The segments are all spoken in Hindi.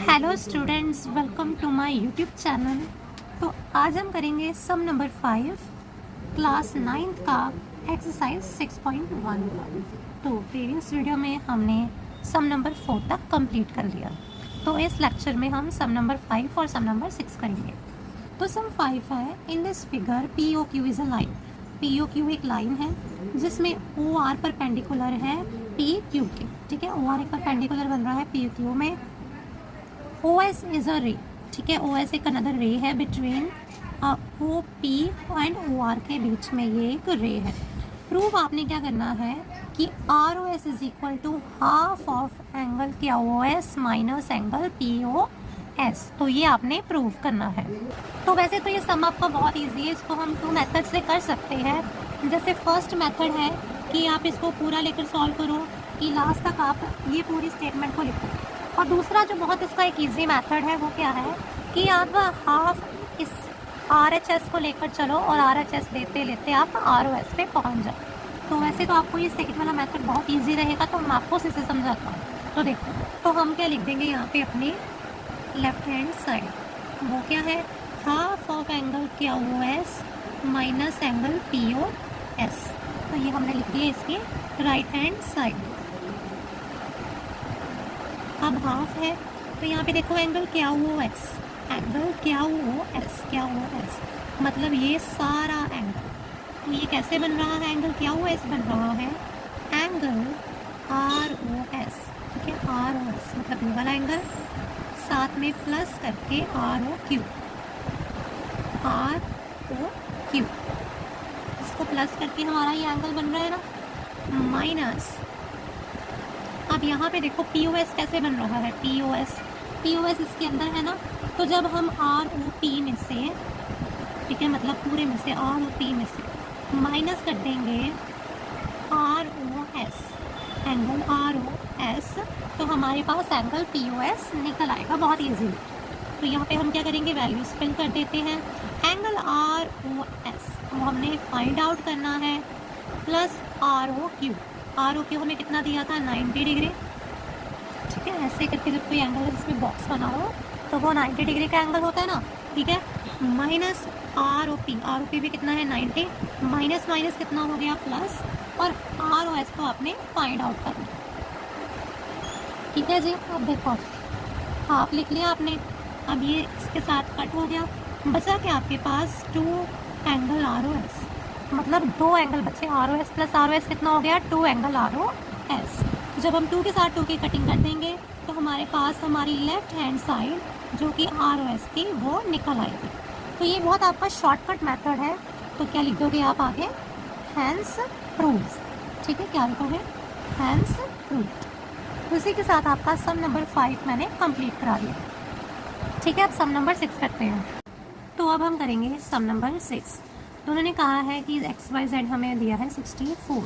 Hello students, welcome to my YouTube channel. तो आज हम करेंगे सम नंबर 5 क्लास 9th का एक्सरसाइज 6.1 का। तो प्रीवियस वीडियो में हमने सम नंबर 4 तक कंप्लीट कर लिया। तो इस लेक्चर में हम सम नंबर 5 और सम नंबर 6 करेंगे। तो सम 5 है, in this figure P O Q is a line. P O Q एक लाइन है जिसमें ओ आर परपेंडिकुलर है पी क्यू के। ठीक है, ओ आर एक परपेंडिकुलर बन रहा है पी क्यू में। ओ एस इज़ अ रे। ठीक है, ओ एस एक अनदर रे है between O P and O R के बीच में ये एक रे है। प्रूफ आपने क्या करना है कि R O S is equal to half of angle क्या O S minus angle P O S. तो ये आपने प्रूव करना है। तो वैसे तो ये सम आपका बहुत ईजी है, इसको हम 2 मेथड से कर सकते हैं। जैसे फर्स्ट मेथड है कि आप इसको पूरा लेकर सॉल्व करो कि लास्ट तक आप ये पूरी स्टेटमेंट को लिखो। और दूसरा जो बहुत इसका एक इजी मेथड है वो क्या है कि आप हाफ इस आर एच एस को लेकर चलो और आर एच एस लेते लेते आप आर ओ एस पे पहुँच जाओ। तो वैसे तो आपको ये सेकंड वाला मेथड बहुत इजी रहेगा, तो मैं आपको इसे समझाता हूँ। तो देखो, तो हम क्या लिख देंगे यहाँ पे अपनी लेफ्ट हैंड साइड, वो क्या है हाफ ऑफ एंगल क्या O S minus angle P O S. तो ये हमने लिख दिया इसकी राइट हैंड साइड। अब हाफ है तो यहाँ पे देखो एंगल क्या ओ एस, एंगल क्या ओ एस, क्या ओ एस मतलब ये सारा एंगल। तो ये कैसे बन रहा है, एंगल क्या ओ एस बन रहा है एंगल आर ओ एस। ठीक है, आर ओ एस मतलब ये वाला एंगल, साथ में प्लस करके R O Q, R O Q, इसको प्लस करके हमारा ये एंगल बन रहा है ना माइनस। अब यहाँ पे देखो पी ओ एस कैसे बन रहा है, पी ओ एस इसके अंदर है ना। तो जब हम आर ओ पी में से, ठीक है मतलब पूरे में से आर ओ पी में से माइनस कर देंगे R O S, angle R O S, तो हमारे पास एंगल पी ओ एस निकल आएगा बहुत ईजीली। तो यहाँ पे हम क्या करेंगे, वैल्यूज फिल कर देते हैं। एंगल आर ओ एस वो हमने फाइंड आउट करना है plus R O Q. R O Q हमें कितना दिया था 90 डिग्री। ठीक है, ऐसे करके जब कोई एंगल इसमें बॉक्स बना हो तो वो 90 डिग्री का एंगल होता है ना। ठीक है, माइनस आर ओ पी भी कितना है 90, माइनस माइनस कितना हो गया प्लस, और आर ओ एस को आपने फाइंड आउट करना। ठीक है जी, अब देखो हाफ लिख लिया आपने, अब ये इसके साथ कट हो गया, बचा क्या आपके पास 2 एंगल आर ओ एस, मतलब 2 एंगल बचे। R O S plus R O S कितना हो गया 2 एंगल आर ओ एस। जब हम 2 के साथ 2 की कटिंग कर देंगे तो हमारे पास हमारी लेफ्ट हैंड साइड जो कि आर ओ एस थी वो निकल आएगी। तो ये बहुत आपका शॉर्टकट मेथड है। तो क्या लिख दोगे आप आगे, हैंस प्रूव्स। ठीक है, क्या लिखोगे, हैंस प्रूव्ड। उसी के साथ आपका सम नंबर 5 मैंने कंप्लीट करा दिया। ठीक है, अब सम नंबर 6 करते हैं। तो अब हम करेंगे सम नंबर 6। तो उन्होंने कहा है कि एक्स वाई जेड हमें दिया है 64।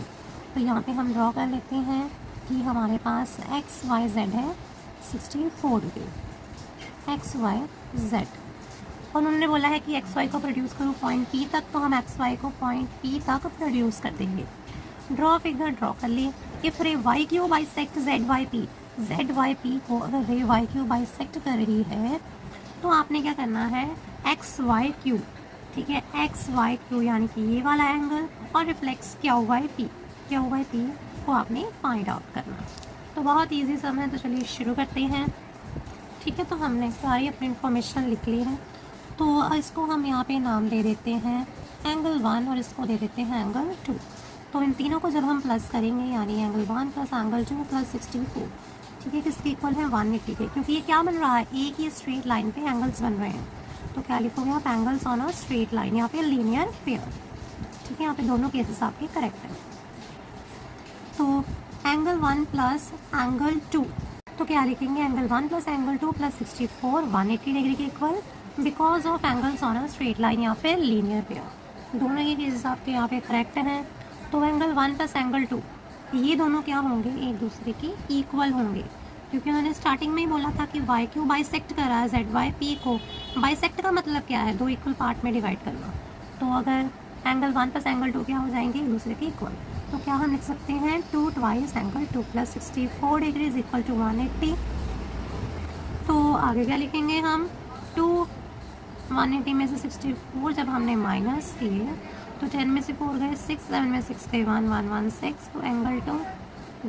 तो यहाँ पे हम ड्रॉ कर लेते हैं कि हमारे पास एक्स वाई जेड है 64 डिग्री, एक्स वाई जेड। और उन्होंने बोला है कि एक्स वाई को प्रोड्यूस करो पॉइंट पी तक, तो हम एक्स वाई को पॉइंट पी तक प्रोड्यूस कर देंगे। ड्रॉ फिगर ड्रॉ कर ली। If ray Y Q bisect Z Y P, Z Y P को अगर रे वाई क्यू बाइसेक्ट कर रही है तो आपने क्या करना है एक्स वाई क्यू। ठीक है, एक्स वाई क्यू यानी कि ये वाला एंगल, और रिफ्लेक्स क्या वाई पी, क्या वाई पी को आपने फाइंड आउट करना। तो बहुत इजी सम है, तो चलिए शुरू करते हैं। ठीक है, तो हमने सारी अपनी इन्फॉर्मेशन लिख ली है। तो इसको हम यहाँ पे नाम दे देते हैं एंगल 1 और इसको दे देते हैं एंगल 2। तो इन तीनों को जब हम प्लस करेंगे यानी एंगल 1 प्लस एंगल 2 प्लस 64, ठीक है, किसके इक्वल है 180 के, क्योंकि ये क्या बन रहा है एक ही स्ट्रेट लाइन पे एंगल्स बन रहे हैं। तो क्या लिखोगे आप, angles on a straight line, यहाँ पे लीनियर पेयर। ठीक है, यहाँ पे दोनों केसेस आपके करेक्ट हैं। तो एंगल 1 प्लस एंगल 2, तो क्या लिखेंगे angle 1 plus angle 2 plus 64 180 degree के equal, because of angles on a straight line या फिर लीनियर पेयर। दोनों ही केसेस आपके यहाँ पे करेक्ट हैं। तो एंगल 1 प्लस एंगल 2 ये दोनों क्या होंगे, एक दूसरे की इक्वल होंगे, क्योंकि उन्होंने स्टार्टिंग में ही बोला था कि वाई क्यू बाइसेक्ट कर रहा है जेड वाई पी को। बाइसेक्ट का मतलब क्या है, 2 इक्वल पार्ट में डिवाइड करना। तो अगर एंगल 1 प्लस एंगल 2 क्या हो जाएंगे, एक दूसरे के इक्वल। तो क्या हम लिख सकते हैं 2 twice angle 2 plus 64 degree is equal to 180। तो आगे क्या लिखेंगे हम, 2 180 में से 64 जब हमने माइनस किए तो 10 में से 4 गए 6, 7 में 6 गए 1, 1, 1, 6, तो एंगल 2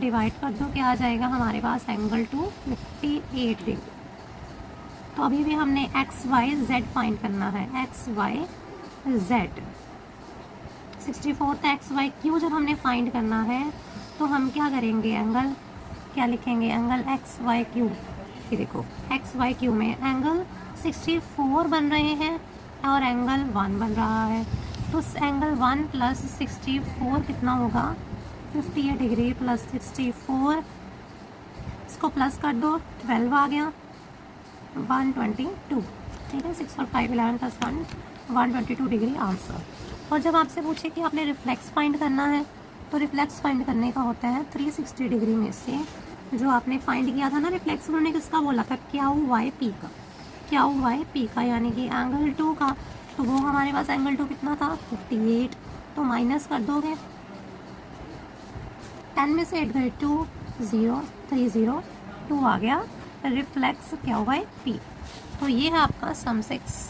डिवाइड कर दो, क्या आ जाएगा हमारे पास एंगल 2 58 डिग्री। तो अभी भी हमने एक्स वाई जेड फाइंड करना है, X Y Z. 64 X Y Q जब हमने फाइंड करना है तो हम क्या करेंगे, एंगल क्या लिखेंगे, एंगल एक्स वाई क्यू। ये देखो एक्स वाई क्यू में एंगल 64 बन रहे हैं और एंगल 1 बन रहा है, तो एंगल 1 प्लस 64 कितना होगा, 58 डिग्री प्लस 64, इसको प्लस कर दो 12 आ गया, 122, ठीक है, 6 और 5 11 प्लस 1 122 डिग्री आंसर। और जब आपसे पूछे कि आपने रिफ्लेक्स फाइंड करना है तो रिफ्लेक्स फाइंड करने का होता है 360 डिग्री में से जो आपने फाइंड किया था ना रिफ्लेक्स, उन्होंने किसका बोला था, क्यू वाई पी का, क्यू वाई पी का यानी कि एंगल 2 का, तो वो हमारे पास एंगल 2 कितना था 58, तो माइनस कर दोगे 10 में से 8 गए 2, 0, 3, 0, 2 आ गया रिफ्लेक्स क्यू वाई पी। तो ये है आपका सम 6।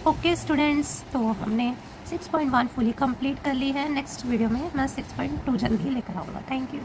ओके स्टूडेंट्स, तो हमने 6.1 फुली कंप्लीट कर ली है। नेक्स्ट वीडियो में मैं 6.2 जल्दी लेकर आऊँगा। Thank you.